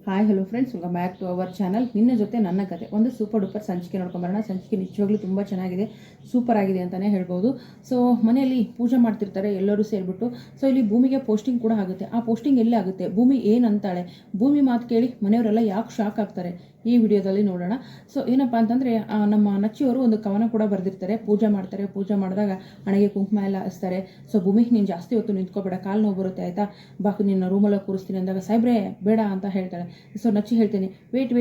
Hi hello friends, welcome back to our channel. ನಿನ್ನ ಜೊತೆ ನನ್ನ ಕತೆ ಒಂದು ಸೂಪರ್ ಡೂಪರ್ ಸಂಚಿಕೆ ನೋಡ್ಕೊಂಬರೋಣ. ಸಂಚಿಕೆ ನಿಜವಾಗ್ಲೂ ತುಂಬ ಚೆನ್ನಾಗಿದೆ, ಸೂಪರ್ ಆಗಿದೆ ಅಂತಲೇ ಹೇಳ್ಬೋದು. ಸೊ ಮನೆಯಲ್ಲಿ ಪೂಜೆ ಮಾಡ್ತಿರ್ತಾರೆ ಎಲ್ಲರೂ ಸೇರಿಬಿಟ್ಟು. ಸೊ ಇಲ್ಲಿ ಭೂಮಿಗೆ ಪೋಸ್ಟಿಂಗ್ ಕೂಡ ಆಗುತ್ತೆ. ಆ ಪೋಸ್ಟಿಂಗ್ ಎಲ್ಲಿ ಆಗುತ್ತೆ, ಭೂಮಿ ಏನಂತಾಳೆ, ಭೂಮಿ ಮಾತು ಕೇಳಿ ಮನೆಯವರೆಲ್ಲ ಯಾಕೆ ಶಾಕ್ ಆಗ್ತಾರೆ ಈ ವಿಡಿಯೋದಲ್ಲಿ ನೋಡೋಣ. ಸೊ ಏನಪ್ಪ ಅಂತಂದರೆ, ನಮ್ಮ ನಚ್ಚಿಯವರು ಒಂದು ಕವನ ಕೂಡ ಬರೆದಿರ್ತಾರೆ. ಪೂಜೆ ಮಾಡ್ತಾರೆ, ಪೂಜೆ ಮಾಡಿದಾಗ ಹಣೆಗೆ ಕುಂಕುಮ ಎಲ್ಲ ಹಚ್ತಾರೆ. ಸೊ ಭೂಮಿ ನೀನು ಜಾಸ್ತಿ ಹೊತ್ತು ನಿಂತ್ಕೋಬೇಡ, ಕಾಲು ನೋವು ಬರುತ್ತೆ ಆಯಿತಾ, ಬಾಕು ನಿನ್ನ ರೂಮಲ್ಲಿ ಕೂರಿಸ್ತೀನಿ ಅಂದಾಗ ಸಾಯ್ಬ್ರೆ ಬೇಡ ಅಂತ ಹೇಳ್ತಾಳೆ. ಸೊ ನಚ್ಚಿ ಹೇಳ್ತೀನಿ, ವೇಟ್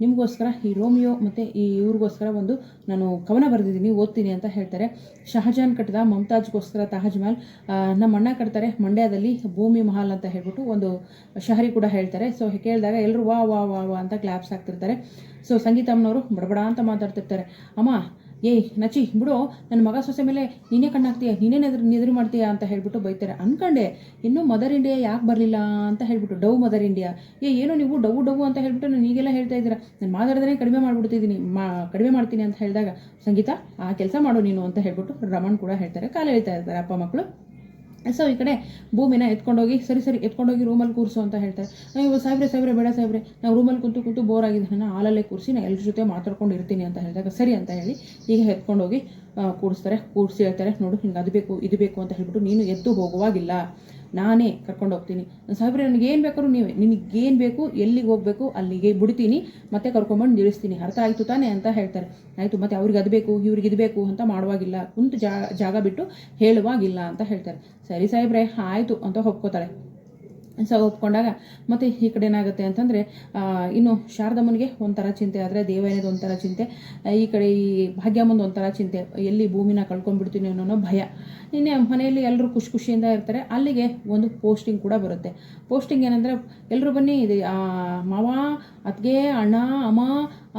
ನಿಮಗೋಸ್ಕರ ಈ ರೋಮಿಯೋ ಮತ್ತು ಈ ಇವ್ರಿಗೋಸ್ಕರ ಒಂದು ನಾನು ಕವನ ಬರೆದಿದ್ದೀನಿ, ಓದ್ತೀನಿ ಅಂತ ಹೇಳ್ತಾರೆ. ಶಹಜಾನ್ ಕಟ್ಟಿದ ಮಮತಾಜ್ಗೋಸ್ಕರ ತಾಜ್ ಮಹಲ್, ನಮ್ಮ ಅಣ್ಣ ಕಟ್ತಾರೆ ಮಂಡ್ಯದಲ್ಲಿ ಭೂಮಿ ಮಹಲ್ ಅಂತ ಹೇಳ್ಬಿಟ್ಟು ಒಂದು ಶಹರಿ ಕೂಡ ಹೇಳ್ತಾರೆ. ಸೊ ಕೇಳಿದಾಗ ಎಲ್ಲರೂ ವಾ ವಾ ವಾ ವಾ ಅಂತ ಕ್ಲಾಪ್ಸ್ ಹಾಕ್ತಿರ್ತಾರೆ. ಸೊ ಸಂಗೀತಮ್ಮನವರು ಬಡಬಡ ಅಂತ ಮಾತಾಡ್ತಿರ್ತಾರೆ. ಅಮ್ಮ ನಚ್ಚಿ ಬಿಡು, ನನ್ನ ಮಗ ಸೊಸೆ ಮೇಲೆ ನೀನೇ ಕಣ್ಣಾಗ್ತೀಯ, ನೀನೇ ನೆದರು ಮಾಡ್ತೀಯ ಅಂತ ಹೇಳ್ಬಿಟ್ಟು ಬೈತಾರೆ. ಅನ್ಕೊಂಡೆ ಇನ್ನೂ ಮದರ್ ಇಂಡಿಯಾ ಯಾಕೆ ಬರಲಿಲ್ಲ ಅಂತ ಹೇಳ್ಬಿಟ್ಟು, ಡವ್ ಮದರ್ ಇಂಡಿಯಾ ಏನೋ ನೀವು ಡವ್ ಅಂತ ಹೇಳ್ಬಿಟ್ಟು ನಾನು ಈಗೆಲ್ಲ ಹೇಳ್ತಾ ಇದ್ದೀರಾ, ನಾನು ಮಾತಾಡಿದ್ರೆ ಕಡಿಮೆ ಮಾಡಿಬಿಡ್ತಿದ್ದೀನಿ, ಕಡಿಮೆ ಮಾಡ್ತೀನಿ ಅಂತ ಹೇಳಿದಾಗ, ಸಂಗೀತ ಆ ಕೆಲಸ ಮಾಡು ನೀನು ಅಂತ ಹೇಳ್ಬಿಟ್ಟು ರಮಣ್ ಕೂಡ ಹೇಳ್ತಾರೆ. ಕಾಲು ಹೇಳ್ತಾ ಇರ್ತಾರೆ ಅಪ್ಪ ಮಕ್ಕಳು. ಸೊ ಈ ಕಡೆ ಭೂಮಿನ ಎತ್ಕೊಂಡೋಗಿ ಸರಿ ಎತ್ಕೊಂಡೋಗಿ ರೂಮಲ್ಲಿ ಕೂರಿಸು ಅಂತ ಹೇಳ್ತಾರೆ. ನೀವು ಸಾಯ್ಬ್ರೆ ಬೇಡ ಸಾಯ್ಬ್ರೆ, ನಾವು ರೂಮಲ್ಲಿ ಕೂತು ಬೋರ್ ಆಗಿದೆ, ನಾನು ಹಾಲಲ್ಲೇ ಕೂರಿಸಿ ನಾನು ಎಲ್ಲರ ಜೊತೆ ಮಾತಾಡ್ಕೊಂಡು ಇರ್ತೀನಿ ಅಂತ ಹೇಳಿದಾಗ ಸರಿ ಅಂತ ಹೇಳಿ ಈಗ ಎತ್ಕೊಂಡೋಗಿ ಕೂರಿಸಿ ಹೇಳ್ತಾರೆ, ನೋಡು ಹಿಂಗೆ ಅದು ಬೇಕು ಇದು ಬೇಕು ಅಂತ ಹೇಳ್ಬಿಟ್ಟು ನೀನು ಎದ್ದು ಹೋಗುವಾಗಿಲ್ಲ, ನಾನೇ ಕರ್ಕೊಂಡು ಹೋಗ್ತೀನಿ. ಸಾಹೇಬ್ರೆ ನನಗೇನು ಬೇಕಾದ್ರೂ ನೀವೇ, ನಿನಗೇನು ಬೇಕು ಎಲ್ಲಿಗೆ ಹೋಗಬೇಕು ಅಲ್ಲಿಗೆ ಬಿಡ್ತೀನಿ, ಮತ್ತೆ ಕರ್ಕೊಂಬಂದು ನಿಲ್ಲಿಸ್ತೀನಿ, ಅರ್ಥ ಆಯಿತು ತಾನೇ ಅಂತ ಹೇಳ್ತಾರೆ. ಆಯಿತು, ಮತ್ತೆ ಅವ್ರಿಗೆ ಅದು ಬೇಕು ಇವ್ರಿಗೆ ಇದು ಬೇಕು ಅಂತ ಮಾಡುವಾಗಿಲ್ಲ, ಕುಂತು ಜಾಗ ಬಿಟ್ಟು ಹೇಳುವಾಗಿಲ್ಲ ಅಂತ ಹೇಳ್ತಾರೆ. ಸರಿ ಸಾಹೇಬ್ರೆ ಆಯಿತು ಅಂತ ಒಪ್ಕೋತಾಳೆ. ಸೊ ಒಪ್ಕೊಂಡಾಗ ಮತ್ತು ಈ ಕಡೆ ಏನಾಗುತ್ತೆ ಅಂತಂದರೆ, ಇನ್ನು ಶಾರದಮ್ಮನಿಗೆ ಒಂಥರ ಚಿಂತೆ ಆದರೆ ದೇವಯ್ಯನದು ಒಂಥರ ಚಿಂತೆ, ಈ ಕಡೆ ಈ ಭಾಗ್ಯಮ್ಮಂದು ಒಂಥರ ಚಿಂತೆ, ಎಲ್ಲಿ ಭೂಮಿನ ಕಳ್ಕೊಂಡ್ಬಿಡ್ತೀನಿ ಅನ್ನೋ ಭಯ. ಇನ್ನೇ ಮನೆಯಲ್ಲಿ ಎಲ್ಲರೂ ಖುಷಿಯಿಂದ ಇರ್ತಾರೆ. ಅಲ್ಲಿಗೆ ಒಂದು ಪೋಸ್ಟಿಂಗ್ ಕೂಡ ಬರುತ್ತೆ. ಪೋಸ್ಟಿಂಗ್ ಏನಂದರೆ, ಎಲ್ಲರೂ ಬನ್ನಿ ಇದು ಮಾವ ಅತ್ತಿಗೆ ಅಣ್ಣ ಅಮ್ಮ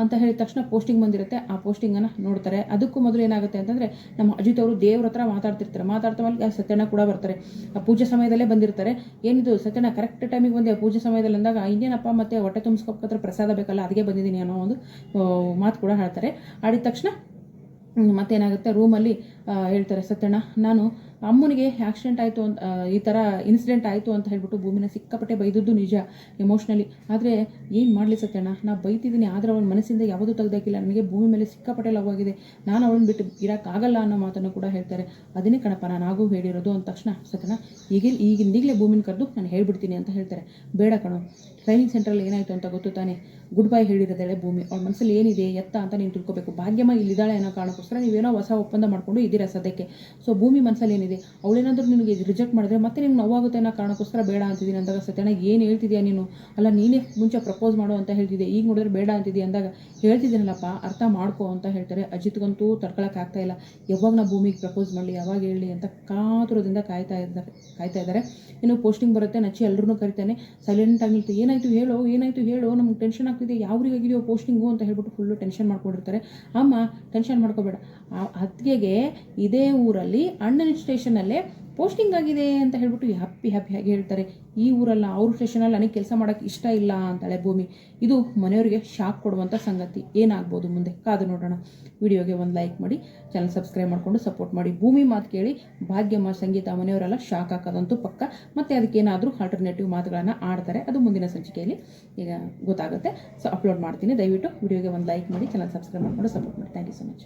ಅಂತ ಹೇಳಿದ ತಕ್ಷಣ ಪೋಸ್ಟಿಂಗ್ ಬಂದಿರುತ್ತೆ. ಆ ಪೋಸ್ಟಿಂಗನ್ನು ನೋಡ್ತಾರೆ. ಅದಕ್ಕೂ ಮೊದಲು ಏನಾಗುತ್ತೆ ಅಂತಂದರೆ, ನಮ್ಮ ಅಜಿತ್ ಅವರು ದೇವ್ರ ಹತ್ರ ಮಾತಾಡ್ತಾ ಮೇಲೆ ಸತ್ಯಣ್ಣ ಕೂಡ ಬರ್ತಾರೆ. ಆ ಪೂಜೆ ಸಮಯದಲ್ಲೇ ಬಂದಿರ್ತಾರೆ. ಏನಿದು ಸತ್ಯಣ್ಣ ಕರೆಕ್ಟ್ ಟೈಮಿಗೆ ಬಂದೆ ಪೂಜೆ ಸಮಯದಲ್ಲಿ ಅಂದಾಗ, ಇನ್ನೇನಪ್ಪ ಮತ್ತೆ ಹೊಟ್ಟೆ ತುಂಬಿಸ್ಕೊಬೇಕಾದ್ರೆ ಪ್ರಸಾದ ಬೇಕಲ್ಲ, ಅದಕ್ಕೆ ಬಂದಿದ್ದೀನಿ ಅನ್ನೋ ಒಂದು ಮಾತು ಕೂಡ ಹೇಳ್ತಾರೆ. ಆಡಿದ ತಕ್ಷಣ ಮತ್ತೇನಾಗುತ್ತೆ, ರೂಮಲ್ಲಿ ಹೇಳ್ತಾರೆ ಸತ್ಯಣ್ಣ, ನಾನು ಅಮ್ಮನಿಗೆ ಆಕ್ಸಿಡೆಂಟ್ ಆಯಿತು ಅಂತ, ಈ ಥರ ಇನ್ಸಿಡೆಂಟ್ ಆಯಿತು ಅಂತ ಹೇಳ್ಬಿಟ್ಟು ಭೂಮಿನ ಸಿಕ್ಕಾಪಟ್ಟೆ ಬೈದದ್ದು ನಿಜ ಎಮೋಷ್ನಲಿ. ಆದರೆ ಏನು ಮಾಡಲಿ ಸತ್ಯಣ್ಣ, ನಾನು ಬೈತಿದ್ದೀನಿ, ಆದರೆ ಅವಳ ಮನಸ್ಸಿಂದ ಯಾವುದೂ ತೆಗೆದಾಕಿಲ್ಲ. ನನಗೆ ಭೂಮಿ ಮೇಲೆ ಸಿಕ್ಕಾಪಟ್ಟೆ ಲವ್ ಆಗಿದೆ, ನಾನು ಅವಳನ್ನ ಬಿಟ್ಟು ಇರೋಕ್ಕಾಗಲ್ಲ ಅನ್ನೋ ಮಾತನ್ನು ಕೂಡ ಹೇಳ್ತಾರೆ. ಅದನ್ನೇ ಕಣಪ್ಪ ನಾನು ಹಾಗೂ ಹೇಳಿರೋದು ಅಂದ ತಕ್ಷಣ ಸತ್ಯಣ್ಣ ಈಗಿಂದೀಗಲೇ ಭೂಮಿನ ಕರೆದು ನಾನು ಹೇಳ್ಬಿಡ್ತೀನಿ ಅಂತ ಹೇಳ್ತಾರೆ. ಬೇಡ ಕಣೋ, ಟ್ರೈನಿಂಗ್ ಸೆಂಟ್ರಲ್ಲಿ ಏನಾಯಿತು ಅಂತ ಗೊತ್ತು ತಾನೆ, ಗುಡ್ ಬೈ ಹೇಳಿರೋದಾಳೆ ಭೂಮಿ, ಅವಳ ಮನಸ್ಸಲ್ಲಿ ಏನಿದೆ ಎತ್ತ ಅಂತ ನೀನು ತಿಳ್ಕೊಬೇಕು. ಭಾಗ್ಯಮ್ಮ ಇಲ್ಲಿದ್ದಾಳೆ ಅನ್ನೋ ಕಾರಣಕ್ಕೋಸ್ಕರ ನೀವೇನೋ ಹೊಸ ಒಪ್ಪಂದ ಮಾಡ್ಕೊಂಡು ಇದ್ದೀರಾ ಸದ್ಯಕ್ಕೆ. ಸೊ ಭೂಮಿ ಮನಸ್ಸಲ್ಲಿ ಏನಿದೆ, ಅವಳೇನಾದರೂ ನಿನಗೆ ರಿಜೆಕ್ಟ್ ಮಾಡಿದ್ರೆ ಮತ್ತೆ ನಿಮ್ಗೆ ನೋವಾಗುತ್ತೆ ಅನ್ನೋ ಕಾರಣಕ್ಕೋಸ್ಕರ ಬೇಡ ಅಂತಿದ್ದೀನಿ ಅಂದಾಗ, ಸತ್ಯಣ್ಣ ಏನು ಹೇಳ್ತಿದ್ಯಾ ನೀನು, ಅಲ್ಲ ನೀನೇ ಮುಂಚೆ ಪ್ರಪೋಸ್ ಮಾಡು ಅಂತ ಹೇಳ್ತಿದ್ದೆ, ಈಗ ನೋಡಿದ್ರೆ ಬೇಡ ಅಂತಿದ್ಯಾ ಅಂದಾಗ, ಹೇಳ್ತಿದ್ದೀನಲ್ಲಪ್ಪ ಅರ್ಥ ಮಾಡ್ಕೋ ಅಂತ ಹೇಳ್ತಾರೆ. ಅಜಿತ್ಗಂತೂ ತಡ್ಕೊಳಕ್ಕಾಗ್ತಾ ಇಲ್ಲ, ಯಾವಾಗ ನಾ ಭೂಮಿಗೆ ಪ್ರಪೋಸ್ ಮಾಡಲಿ, ಯಾವಾಗ ಹೇಳಿ ಅಂತ ಕಾತುರದಿಂದ ಕಾಯ್ತಾ ಇದ್ದಾರೆ. ಇನ್ನು ಪೋಸ್ಟಿಂಗ್ ಬರುತ್ತೆ. ನಚ್ಚಿ ಎಲ್ಲರೂ ಕರಿತಾನೆ, ಸೈಲೆಂಟ್ ಆಗಿರುತ್ತೆ. ಏನಾಯಿತು ಹೇಳು, ನಮ್ಗೆ ಟೆನ್ಷನ್ ಆಗ್ತಿದೆ, ಯಾವ್ರಿಗಾಗಿದೆಯೋ ಪೋಸ್ಟಿಂಗು ಅಂತ ಹೇಳ್ಬಿಟ್ಟು ಫುಲ್ಲು ಟೆನ್ಷನ್ ಮಾಡ್ಕೊಂಡಿರ್ತಾರೆ. ಅಮ್ಮ ಟೆನ್ಷನ್ ಮಾಡ್ಕೋಬೇಡ, ಅತ್ತಿಗೆಗೆ ಇದೇ ಊರಲ್ಲಿ ಅಣ್ಣನ ಸ್ಟೇಷನಲ್ಲೇ ಪೋಸ್ಟಿಂಗ್ ಆಗಿದೆ ಅಂತ ಹೇಳ್ಬಿಟ್ಟು ಹ್ಯಾಪಿಯಾಗಿ ಹೇಳ್ತಾರೆ. ಈ ಊರಲ್ಲ ಅವ್ರ ಸ್ಟೇಷನಲ್ಲಿ ನನಗೆ ಕೆಲಸ ಮಾಡೋಕ್ಕೆ ಇಷ್ಟ ಇಲ್ಲ ಅಂತಾಳೆ ಭೂಮಿ. ಇದು ಮನೆಯವರಿಗೆ ಶಾಕ್ ಕೊಡುವಂಥ ಸಂಗತಿ. ಏನಾಗ್ಬೋದು ಮುಂದೆ ಕಾದು ನೋಡೋಣ. ವಿಡಿಯೋಗೆ ಒಂದು ಲೈಕ್ ಮಾಡಿ, ಚಾನಲ್ ಸಬ್ಸ್ಕ್ರೈಬ್ ಮಾಡಿಕೊಂಡು ಸಪೋರ್ಟ್ ಮಾಡಿ. ಭೂಮಿ ಮಾತು ಕೇಳಿ ಭಾಗ್ಯಮ್ಮ ಸಂಗೀತ ಮನೆಯವರೆಲ್ಲ ಶಾಕ್ ಹಾಕೋದಂತೂ ಪಕ್ಕ. ಮತ್ತು ಅದಕ್ಕೇನಾದರೂ ಆಲ್ಟರ್ನೇಟಿವ್ ಮಾತುಗಳನ್ನು ಆಡ್ತಾರೆ, ಅದು ಮುಂದಿನ ಸಂಚಿಕೆಯಲ್ಲಿ ಈಗ ಗೊತ್ತಾಗುತ್ತೆ. ಸೊ ಅಪ್ಲೋಡ್ ಮಾಡ್ತೀನಿ. ದಯವಿಟ್ಟು ವಿಡಿಯೋಗೆ ಒಂದು ಲೈಕ್ ಮಾಡಿ, ಚಾನಲ್ ಸಬ್ಸ್ಕ್ರೈಬ್ ಮಾಡಿಕೊಂಡು ಸಪೋರ್ಟ್ ಮಾಡಿ. Thank you so much.